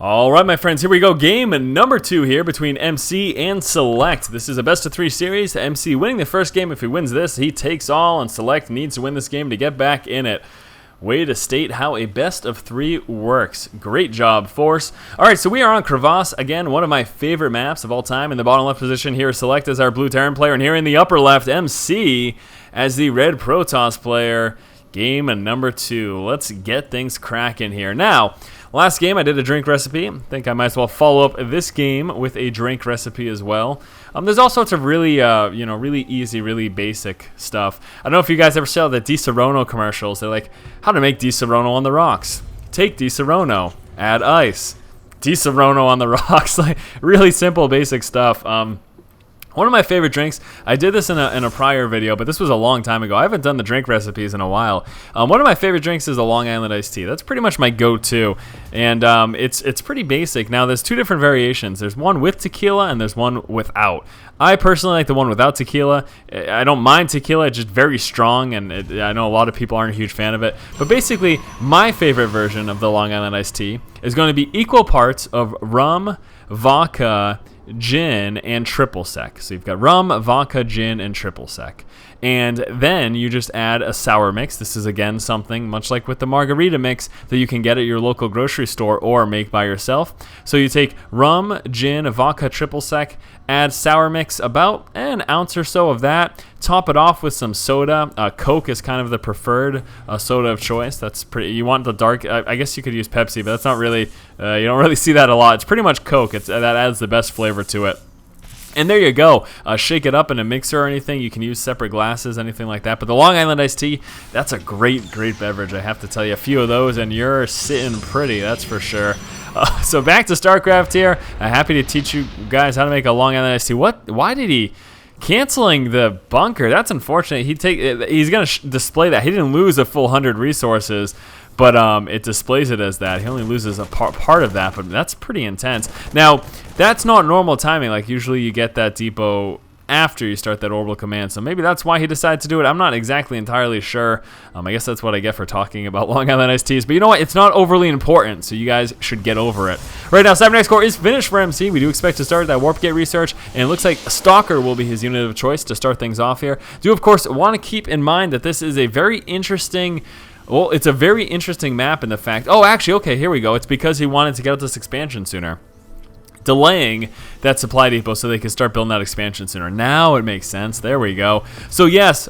All right, my friends, here we go. Game number 2 here between MC and Select. This is a best-of-3 series. MC winning the first game. If he wins this, he takes all, and Select needs to win this game to get back in it. Way to state how a best-of-3 works. Great job, Force. All right, so we are on Crevasse. Again, one of my favorite maps of all time. In the bottom left position here, Select as our blue Terran player, and here in the upper left, MC as the red Protoss player. Game number 2. Let's get things cracking here. Now, last game I did a drink recipe. I think I might as well follow up this game with a drink recipe as well. There's all sorts of really, really easy, really basic stuff. I don't know if you guys ever saw the Di Serono commercials. They're like, how to make Di Serono on the rocks. Take Di Serono, add ice. Di Serono on the rocks. Like really simple, basic stuff. One of my favorite drinks, I did this in a prior video, but this was a long time ago. I haven't done the drink recipes in a while. One of my favorite drinks is the Long Island iced tea. That's pretty much my go-to, and it's pretty basic. Now, there's 2 different variations. There's one with tequila, and there's one without. I personally like the one without tequila. I don't mind tequila, it's just very strong, and I know a lot of people aren't a huge fan of it. But basically, my favorite version of the Long Island iced tea is going to be equal parts of rum, vodka, gin, and triple sec. So you've got rum, vodka, gin, and triple sec. And then you just add a sour mix. This is again something much like with the margarita mix that you can get at your local grocery store or make by yourself. So you take rum, gin, vodka, triple sec, add sour mix, about an ounce or so of that. Top it off with some soda. Coke is kind of the preferred soda of choice. That's pretty. You want the dark. I guess you could use Pepsi, but that's not really. You don't really see that a lot. It's pretty much Coke. That adds the best flavor to it. And there you go. Shake it up in a mixer or anything. You can use separate glasses, anything like that. But the Long Island iced tea, that's a great, great beverage. I have to tell you, a few of those, and you're sitting pretty. That's for sure. So back to StarCraft here. Happy to teach you guys how to make a Long Island iced tea. Why did he canceling the bunker? That's unfortunate. He's gonna display that. He didn't lose a full 100 resources. But it displays it as that. He only loses a part of that, but that's pretty intense. Now, that's not normal timing. Like, usually you get that depot after you start that orbital command. So maybe that's why he decided to do it. I'm not exactly entirely sure. I guess that's what I get for talking about Long Island iced teas. But you know what? It's not overly important, so you guys should get over it. Right now, Cybernetic Core is finished for MC. We do expect to start that Warp Gate research, and it looks like Stalker will be his unit of choice to start things off here. Do, of course, want to keep in mind that this is a very interesting... Well, it's a very interesting map in the fact... Oh, actually, okay, here we go. It's because he wanted to get out this expansion sooner. Delaying that supply depot so they can start building that expansion sooner. Now it makes sense. There we go. So yes,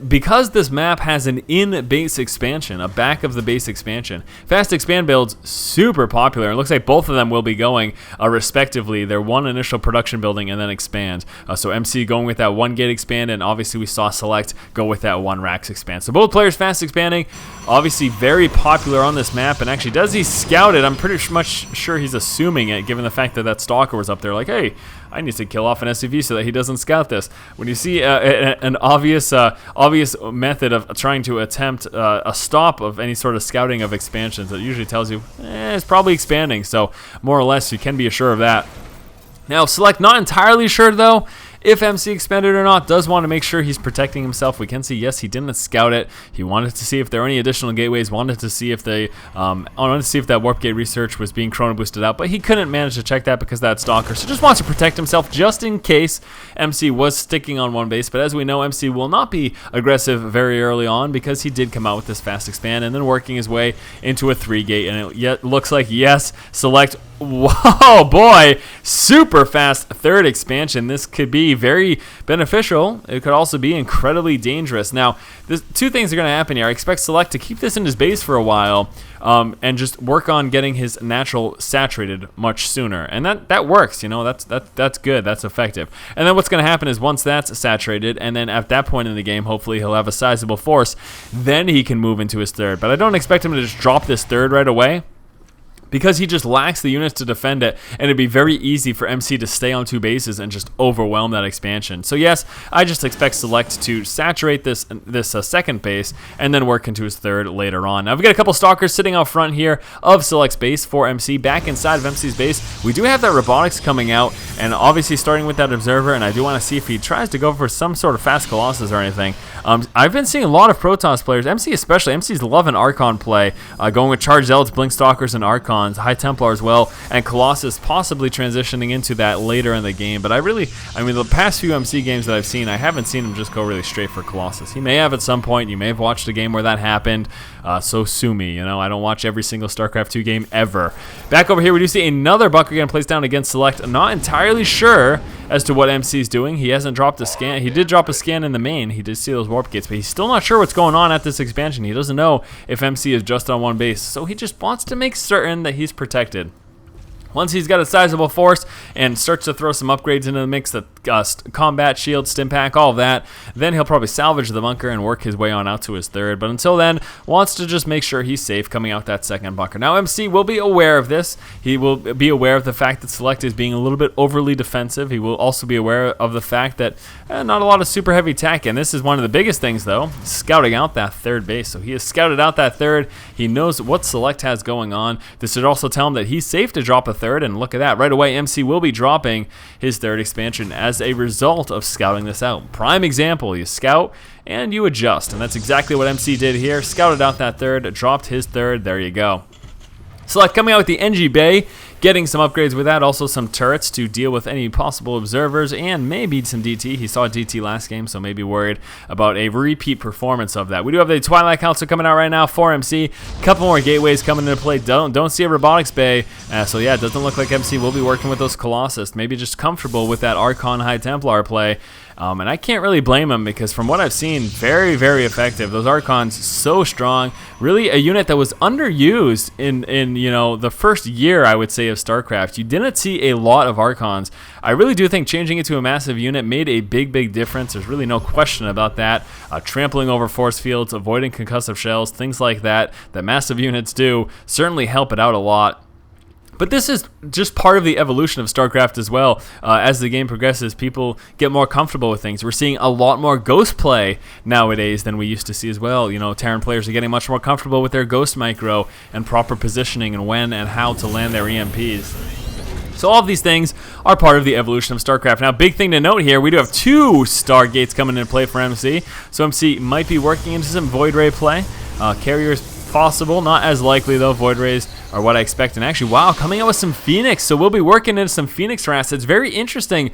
because this map has an in-base expansion, a back of the base expansion, fast expand builds super popular. It looks like both of them will be going respectively. They're one initial production building and then expand. So MC going with that 1 gate expand, and obviously we saw Select go with that 1 racks expand. So both players fast expanding, obviously very popular on this map. And actually, does he scout it? I'm pretty much sure he's assuming it, given the fact that Stalker was up there like, hey, I need to kill off an SCV so that he doesn't scout this. When you see an obvious method of trying to attempt a stop of any sort of scouting of expansions, it usually tells you it's probably expanding. So more or less, you can be assured of that. Now, Select not entirely sure though if MC expanded or not, does want to make sure he's protecting himself. We can see, yes, he didn't scout it. He wanted to see if there were any additional gateways, wanted to see if that warp gate research was being chrono boosted out, but he couldn't manage to check that because of that Stalker. So just wants to protect himself just in case MC was sticking on 1 base. But as we know, MC will not be aggressive very early on because he did come out with this fast expand and then working his way into a 3 gate. And it looks like, yes, Select. Whoa, boy, super fast 3rd expansion. This could be very beneficial. It could also be incredibly dangerous. Now, 2 things are going to happen here. I expect Select to keep this in his base for a while and just work on getting his natural saturated much sooner. And that works, you know, that's good, that's effective. And then what's going to happen is once that's saturated, and then at that point in the game, hopefully he'll have a sizable force, then he can move into his 3rd. But I don't expect him to just drop this 3rd right away, because he just lacks the units to defend it, and it'd be very easy for MC to stay on 2 bases and just overwhelm that expansion. So yes, I just expect Select to saturate this 2nd base and then work into his 3rd later on. Now we've got a couple Stalkers sitting out front here of Select's base for MC. Back inside of MC's base, we do have that Robotics coming out, and obviously starting with that Observer, and I do want to see if he tries to go for some sort of fast Colossus or anything. I've been seeing a lot of Protoss players, MC especially. MC's loving Archon play, going with Charged Zealots, Blink Stalkers, and Archon. Archons, High Templar as well, and Colossus possibly transitioning into that later in the game. But I mean, the past few MC games that I've seen, I haven't seen him just go really straight for Colossus. He may have at some point. You may have watched a game where that happened. So sue me. You know, I don't watch every single StarCraft 2 game ever. Back over here, we do see another bunker getting placed down against Select. I'm not entirely sure as to what MC's doing. He hasn't dropped a scan. He did drop a scan in the main. He did see those warp gates, but he's still not sure what's going on at this expansion. He doesn't know if MC is just on one base, so he just wants to make certain that he's protected. Once he's got a sizable force and starts to throw some upgrades into the mix, the combat shield, stim pack, all of that, then he'll probably salvage the bunker and work his way on out to his third. But until then, wants to just make sure he's safe coming out that second bunker. Now, MC will be aware of this. He will be aware of the fact that Select is being a little bit overly defensive. He will also be aware of the fact that not a lot of super heavy tech. And this is one of the biggest things, though, scouting out that third base. So he has scouted out that third. He knows what Select has going on. This should also tell him that he's safe to drop a third. And look at that. Right away, MC will be dropping his third expansion as a result of scouting this out. Prime example, you scout and you adjust. And that's exactly what MC did here. Scouted out that third, dropped his third. There you go. Select coming out with the NG Bay, getting some upgrades with that, also some turrets to deal with any possible observers, and maybe some DT. He saw DT last game, so maybe worried about a repeat performance of that. We do have the Twilight Council coming out right now for MC. Couple more gateways coming into play. Don't see a robotics bay, so yeah, it doesn't look like MC will be working with those Colossus. Maybe just comfortable with that Archon High Templar play. And I can't really blame him because from what I've seen, very, very effective. Those Archons so strong. Really a unit that was underused in you know, the first year, I would say, of StarCraft. You didn't see a lot of Archons. I really do think changing it to a massive unit made a big, big difference. There's really no question about that. Trampling over force fields, avoiding concussive shells, things like that massive units do certainly help it out a lot. But this is just part of the evolution of StarCraft as well. As the game progresses, people get more comfortable with things. We're seeing a lot more Ghost play nowadays than we used to see as well. You know, Terran players are getting much more comfortable with their Ghost micro and proper positioning and when and how to land their EMPs. So all of these things are part of the evolution of StarCraft. Now, big thing to note here, we do have 2 Stargates coming into play for MC. So MC might be working into some Void Ray play. Carriers possible, not as likely though. Void Rays are what I expect. And actually, wow, coming out with some Phoenix. So we'll be working into some Phoenix harass. It's very interesting.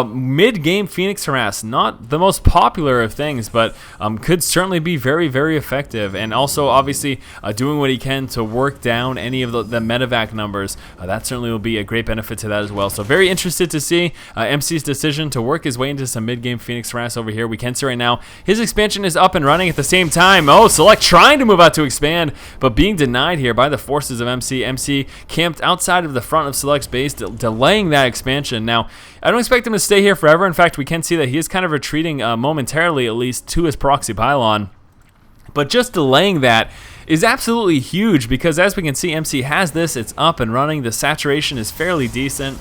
Mid-game Phoenix harass, not the most popular of things, but could certainly be very, very effective. And also, obviously, doing what he can to work down any of the medevac numbers. That certainly will be a great benefit to that as well. So very interested to see MC's decision to work his way into some mid-game Phoenix harass over here. We can see right now his expansion is up and running at the same time. Oh, Select trying to move out to expand, but being denied here by the forces of MC. MC camped outside of the front of Select's base, delaying that expansion. Now, I don't expect him to stay here forever. In fact, we can see that he is kind of retreating momentarily, at least, to his proxy pylon. But just delaying that is absolutely huge because, as we can see, MC has this. It's up and running. The saturation is fairly decent.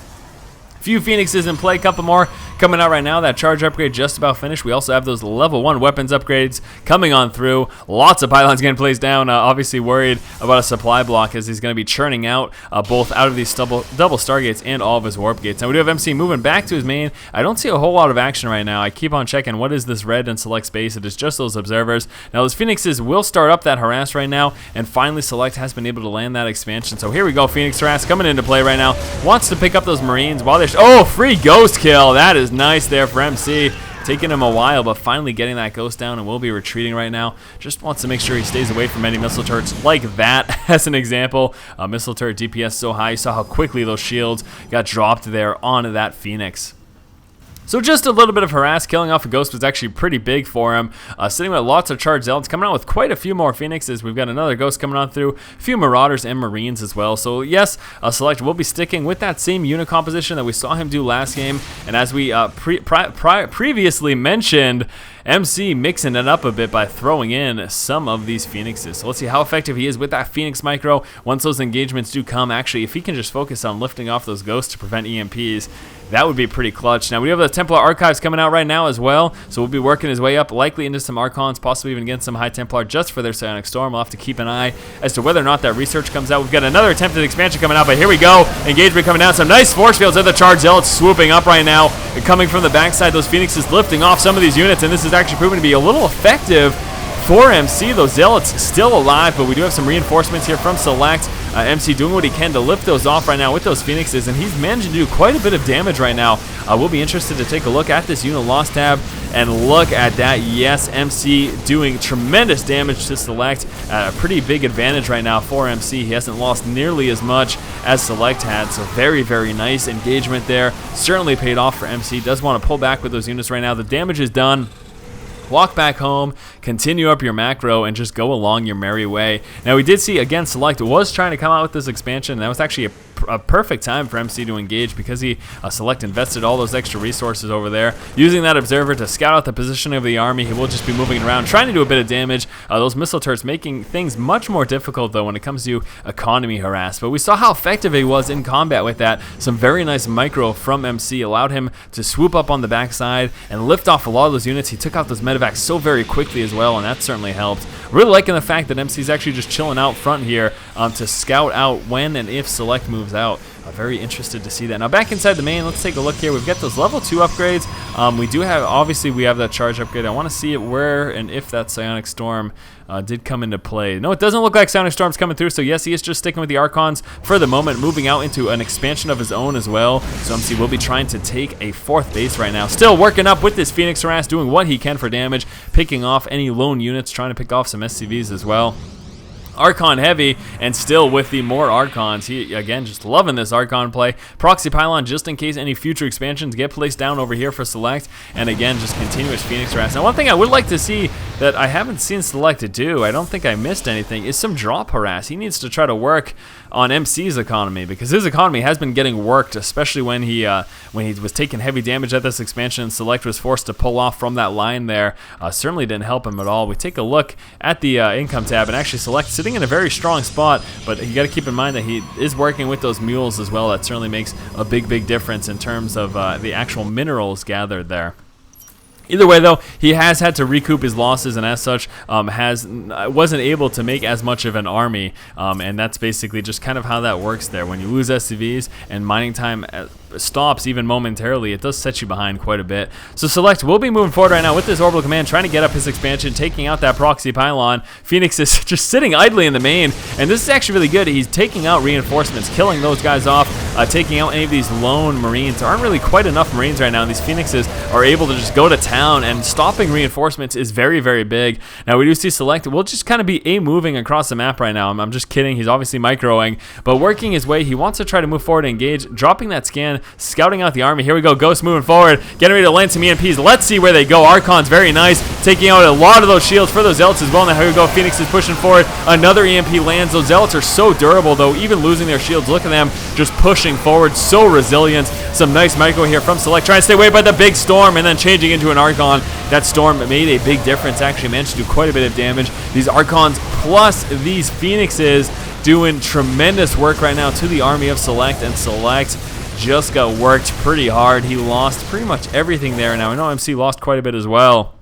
Few Phoenixes in play, couple more coming out right now. That charge upgrade just about finished. We also have those level 1 weapons upgrades coming on through. Lots of pylons getting placed down. Obviously worried about a supply block as he's going to be churning out both out of these double Stargates and all of his warp gates. Now we do have MC moving back to his main. I don't see a whole lot of action right now. I keep on checking what is this red in Select space. It is just those observers. Now those Phoenixes will start up that harass right now, and finally Select has been able to land that expansion. So here we go. Phoenix harass coming into play right now. Wants to pick up those Marines while they're... Oh, free Ghost kill. That is nice there for MC. Taking him a while, but finally getting that Ghost down, and will be retreating right now. Just wants to make sure he stays away from any missile turrets like that, as an example. Missile turret DPS so high. You saw how quickly those shields got dropped there onto that Phoenix. So just a little bit of harass. Killing off a Ghost was actually pretty big for him. Sitting with lots of charged Zealots, coming out with quite a few more Phoenixes. We've got another Ghost coming on through, a few Marauders and Marines as well. So yes, Select will be sticking with that same unit composition that we saw him do last game. And as we previously mentioned, MC mixing it up a bit by throwing in some of these Phoenixes. So let's see how effective he is with that Phoenix micro once those engagements do come. Actually, if he can just focus on lifting off those Ghosts to prevent EMPs, that would be pretty clutch. Now, we have the Templar Archives coming out right now as well, so we'll be working his way up, likely into some Archons, possibly even against some High Templar just for their Psionic Storm. We'll have to keep an eye as to whether or not that research comes out. We've got another attempted expansion coming out, but here we go. Engagement coming down. Some nice force fields of the Charged Zealots swooping up right now. And coming from the backside, those Phoenixes lifting off some of these units, and this is actually proving to be a little effective for MC. Those Zealots still alive, but we do have some reinforcements here from Select. MC doing what he can to lift those off right now with those Phoenixes, and he's managing to do quite a bit of damage right now. We'll be interested to take a look at this unit loss tab and look at that. Yes, MC doing tremendous damage to Select. A pretty big advantage right now for MC. He hasn't lost nearly as much as Select had, so very, very nice engagement there. Certainly paid off for MC. Does want to pull back with those units right now. The damage is done. Walk back home, continue up your macro, and just go along your merry way. Now, we did see, again, Select was trying to come out with this expansion, and that was actually a perfect time for MC to engage because he Select invested all those extra resources over there. Using that observer to scout out the positioning of the army, he will just be moving around, trying to do a bit of damage. Those missile turrets making things much more difficult, though, when it comes to economy harass. But we saw how effective he was in combat with that. Some very nice micro from MC allowed him to swoop up on the backside and lift off a lot of those units. He took out those medevacs so very quickly as well, and that certainly helped. Really liking the fact that MC's actually just chilling out front here to scout out when and if Select moves out. Very interested to see that. Now back inside the main, let's take a look here. We've got those level 2 upgrades. We do have, obviously we have that charge upgrade. I want to see it where and if that Psionic Storm did come into play. No, it doesn't look like Psionic Storm's coming through, so yes, he is just sticking with the Archons for the moment, moving out into an expansion of his own as well. So MC will be trying to take a 4th base right now. Still working up with this Phoenix Harass, doing what he can for damage, picking off any lone units, trying to pick off some SCVs as well. Archon heavy, and still with the more Archons. He, again, just loving this Archon play. Proxy Pylon, just in case any future expansions get placed down over here for Select. And again, just continuous Phoenix Harass. Now, one thing I would like to see that I haven't seen Select do, I don't think I missed anything, is some drop harass. He needs to try to work on MC's economy, because his economy has been getting worked, especially when he was taking heavy damage at this expansion and Select was forced to pull off from that line there. Certainly didn't help him at all. We take a look at the income tab, and actually Select sitting in a very strong spot, but you got to keep in mind that he is working with those mules as well. That certainly makes a big difference in terms of the actual minerals gathered there. Either way, though, he has had to recoup his losses, and as such, wasn't able to make as much of an army, and that's basically just kind of how that works there. When you lose SCVs and mining time stops even momentarily, it does set you behind quite a bit. So Select will be moving forward right now with this orbital command, trying to get up his expansion, taking out that proxy pylon. Phoenix is just sitting idly in the main, and this is actually really good. He's taking out reinforcements, killing those guys off, taking out any of these lone Marines. There aren't really quite enough Marines right now, and these Phoenixes are able to just go to town, and stopping reinforcements is very big. Now we do see Select will just kind of be moving across the map right now. I'm just kidding. He's obviously microing, but working his way. He wants to try to move forward and engage, dropping that scan, scouting out the army. Here we go. Ghost moving forward, getting ready to land some EMPs. Let's see where they go. Archon's very nice, taking out a lot of those shields for those Zealots as well. Now here we go. Phoenix is pushing forward. Another EMP lands. Those Zealots are so durable, though, even losing their shields. Look at them just pushing forward. So resilient. Some nice micro here from Select, trying to stay away by the big storm and then changing into an Archon. That storm made a big difference. Actually managed to do quite a bit of damage. These Archons plus these Phoenixes doing tremendous work right now to the army of Select, and Select just got worked pretty hard. He lost pretty much everything there. Now I know MC lost quite a bit as well.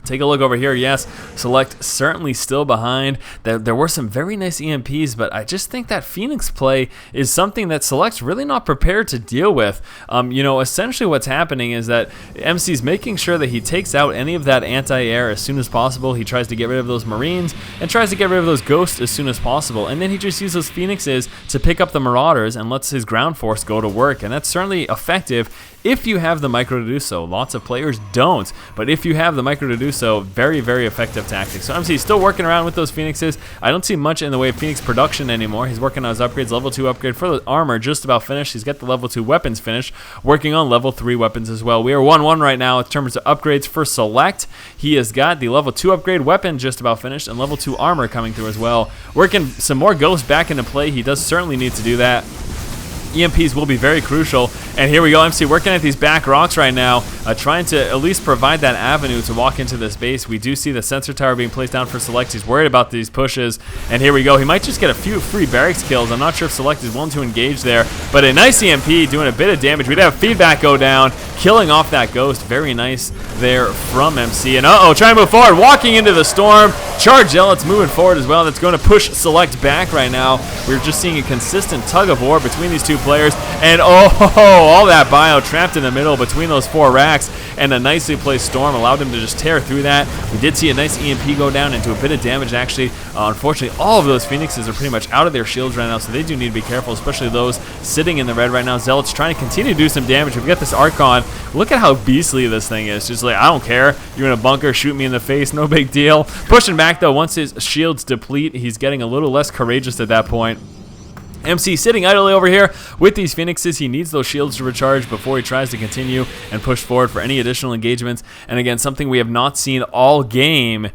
Take a look over here. Yes, Select certainly still behind. There were some very nice EMPs, but I just think that Phoenix play is something that Select's really not prepared to deal with. You know, essentially what's happening is that MC's making sure that he takes out any of that anti-air as soon as possible. He tries to get rid of those Marines and tries to get rid of those Ghosts as soon as possible. And then he just uses those Phoenixes to pick up the Marauders and lets his ground force go to work. And that's certainly effective if you have the micro to do so. Lots of players don't, but if you have the micro to do so, very effective tactic. So MC still working around with those Phoenixes. I don't see much in the way of Phoenix production anymore. He's working on his upgrades. Level 2 upgrade for the armor just about finished. He's got the level 2 weapons finished, working on level 3 weapons as well. We are 1-1 right now in terms of upgrades for Select. He has got the level 2 upgrade weapon just about finished and level 2 armor coming through as well. Working some more Ghosts back into play. He does certainly need to do that. EMPs will be very crucial. And here we go, MC working at these back rocks right now, trying to at least provide that avenue to walk into this base. We do see the sensor tower being placed down for Select. He's worried about these pushes. And here we go. He might just get a few free barracks kills. I'm not sure if Select is willing to engage there. But a nice EMP doing a bit of damage. We'd have feedback go down, killing off that Ghost. Very nice there from MC. And trying to move forward, walking into the storm. Charge Zealots moving forward as well. That's going to push Select back right now. We're just seeing a consistent tug of war between these two players. And all that bio trapped in the middle between those 4 racks. racks, and a nicely placed storm allowed him to just tear through that. We did see a nice EMP go down into a bit of damage, actually. Unfortunately, all of those Phoenixes are pretty much out of their shields right now, so they do need to be careful, especially those sitting in the red right now. Zealot's trying to continue to do some damage. We've got this Archon. Look at how beastly this thing is. Just like, I don't care. You're in a bunker, shoot me in the face, no big deal. Pushing back, though, once his shields deplete, he's getting a little less courageous at that point. MC sitting idly over here with these Phoenixes. He needs those shields to recharge before he tries to continue and push forward for any additional engagements. And again, something we have not seen all game.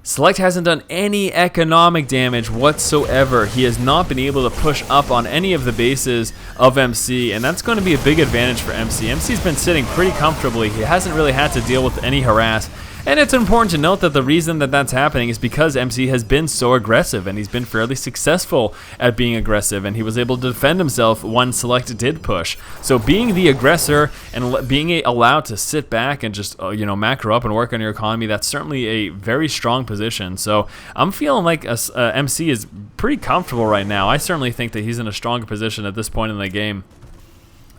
Select hasn't done any economic damage whatsoever. He has not been able to push up on any of the bases of MC, and that's going to be a big advantage for MC. MC's been sitting pretty comfortably. He hasn't really had to deal with any harass. And it's important to note that the reason that that's happening is because MC has been so aggressive, and he's been fairly successful at being aggressive, and he was able to defend himself when Select did push. So being the aggressor and being allowed to sit back and just macro up and work on your economy, that's certainly a very strong position. So I'm feeling like MC is pretty comfortable right now. I certainly think that he's in a stronger position at this point in the game.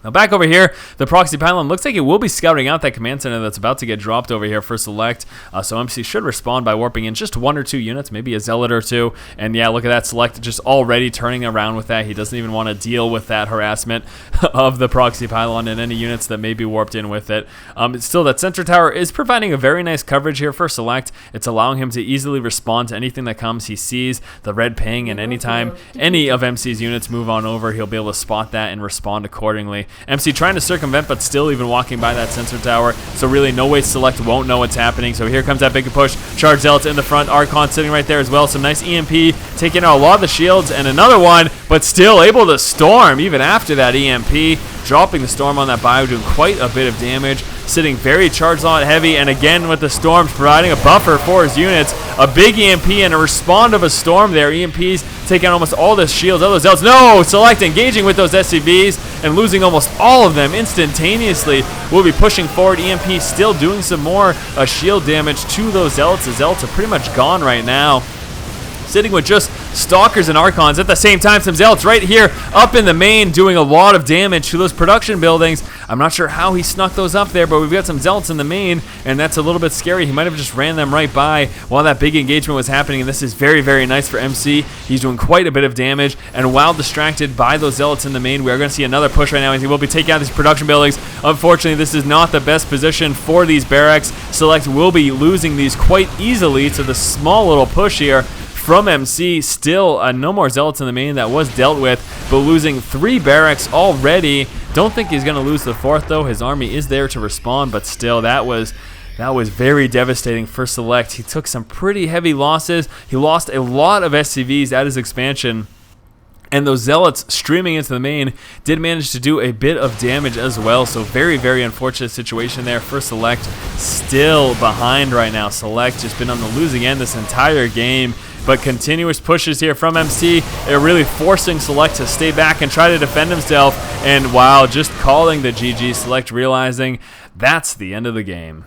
Now back over here, the proxy pylon looks like it will be scouting out that command center that's about to get dropped over here for Select. So MC should respond by warping in just 1 or 2 units, maybe a Zealot or 2. And yeah, look at that, Select just already turning around with that. He doesn't even want to deal with that harassment of the proxy pylon and any units that may be warped in with it. Still, that center tower is providing a very nice coverage here for Select. It's allowing him to easily respond to anything that comes. He sees the red ping, and anytime any of MC's units move on over, he'll be able to spot that and respond accordingly. MC trying to circumvent, but still even walking by that sensor tower, so really no way Select won't know what's happening. So here comes that big push. Charge Zealots in the front, Archon sitting right there as well. Some nice EMP, taking out a lot of the shields, and another one, but still able to storm even after that EMP. Dropping the storm on that bio, doing quite a bit of damage. Sitting very charged on it heavy, and again with the storms providing a buffer for his units. A big EMP and a respond of a storm there. EMPs taking out almost all the shields. All those Zealots. No! Select engaging with those SCVs and losing almost all of them instantaneously. We'll be pushing forward. EMP still doing some more shield damage to those Zealots. The Zealots are pretty much gone right now. Sitting with just Stalkers and Archons at the same time. Some Zealots right here up in the main doing a lot of damage to those production buildings. I'm not sure how he snuck those up there, but we've got some Zealots in the main, and that's a little bit scary. He might have just ran them right by while that big engagement was happening, and this is very, very nice for MC. He's doing quite a bit of damage, and while distracted by those Zealots in the main, we are going to see another push right now, and he will be taking out these production buildings. Unfortunately, this is not the best position for these barracks. Select will be losing these quite easily to the small little push here from MC. Still no more Zealots in the main. That was dealt with, but losing 3 barracks already. Don't think he's going to lose the 4th, though. His army is there to respond, but still, that was very devastating for Select. He took some pretty heavy losses. He lost a lot of SCVs at his expansion, and those Zealots streaming into the main did manage to do a bit of damage as well. So very, very unfortunate situation there for Select. Still behind right now. Select just been on the losing end this entire game. But continuous pushes here from MC. They're really forcing Select to stay back and try to defend himself. And wow, just calling the GG. Select realizing that's the end of the game.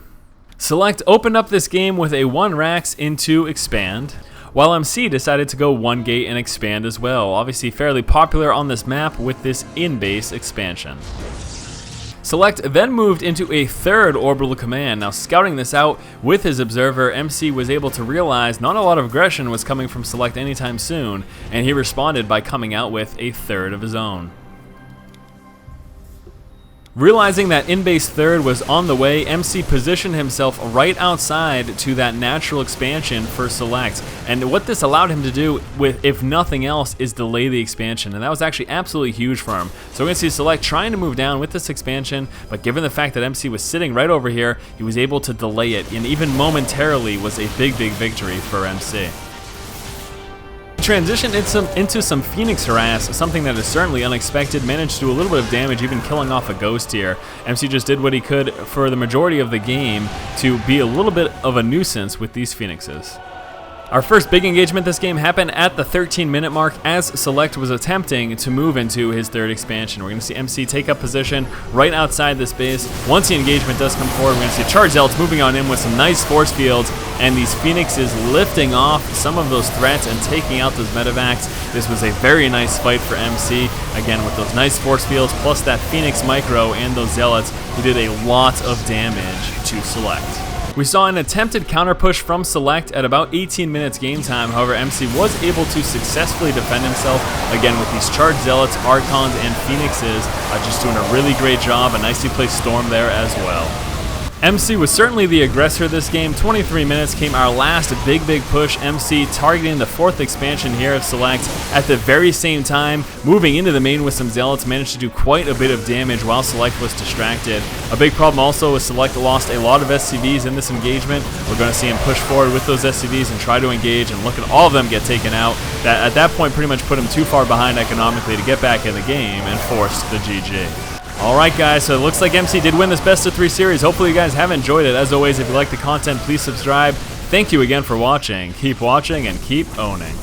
Select opened up this game with a 1 Rax into Expand, while MC decided to go 1 Gate and Expand as well. Obviously fairly popular on this map with this in-base expansion. Select then moved into a 3rd orbital command. Now scouting this out with his observer, MC was able to realize not a lot of aggression was coming from Select anytime soon, and he responded by coming out with a 3rd of his own. Realizing that in-base 3rd was on the way, MC positioned himself right outside to that natural expansion for Select. And what this allowed him to do, with, if nothing else, is delay the expansion. And that was actually absolutely huge for him. So we're going to see Select trying to move down with this expansion, but given the fact that MC was sitting right over here, he was able to delay it, and even momentarily was a big, big victory for MC. Transitioned into some Phoenix harass, something that is certainly unexpected. Managed to do a little bit of damage, even killing off a ghost here. MC just did what he could for the majority of the game to be a little bit of a nuisance with these Phoenixes. Our first big engagement this game happened at the 13-minute mark as Select was attempting to move into his third expansion. We're going to see MC take up position right outside this base. Once the engagement does come forward, we're going to see Charge Zealots moving on in with some nice force fields, and these Phoenixes lifting off some of those threats and taking out those medevacs. This was a very nice fight for MC. Again, with those nice force fields, plus that Phoenix Micro and those Zealots, he did a lot of damage to Select. We saw an attempted counter push from Select at about 18 minutes game time. However, MC was able to successfully defend himself, again with these Charged Zealots, Archons, and Phoenixes, just doing a really great job. A nicely placed Storm there as well. MC was certainly the aggressor this game. 23 minutes came our last big push. MC targeting the 4th expansion here of Select at the very same time, moving into the main with some Zealots, managed to do quite a bit of damage while Select was distracted. A big problem also is Select lost a lot of SCVs in this engagement. We're going to see him push forward with those SCVs and try to engage, and look at all of them get taken out. That at that point pretty much put him too far behind economically to get back in the game and forced the GG. Alright guys, so it looks like MC did win this best of 3 series. Hopefully you guys have enjoyed it. As always, if you like the content, please subscribe. Thank you again for watching. Keep watching and keep owning.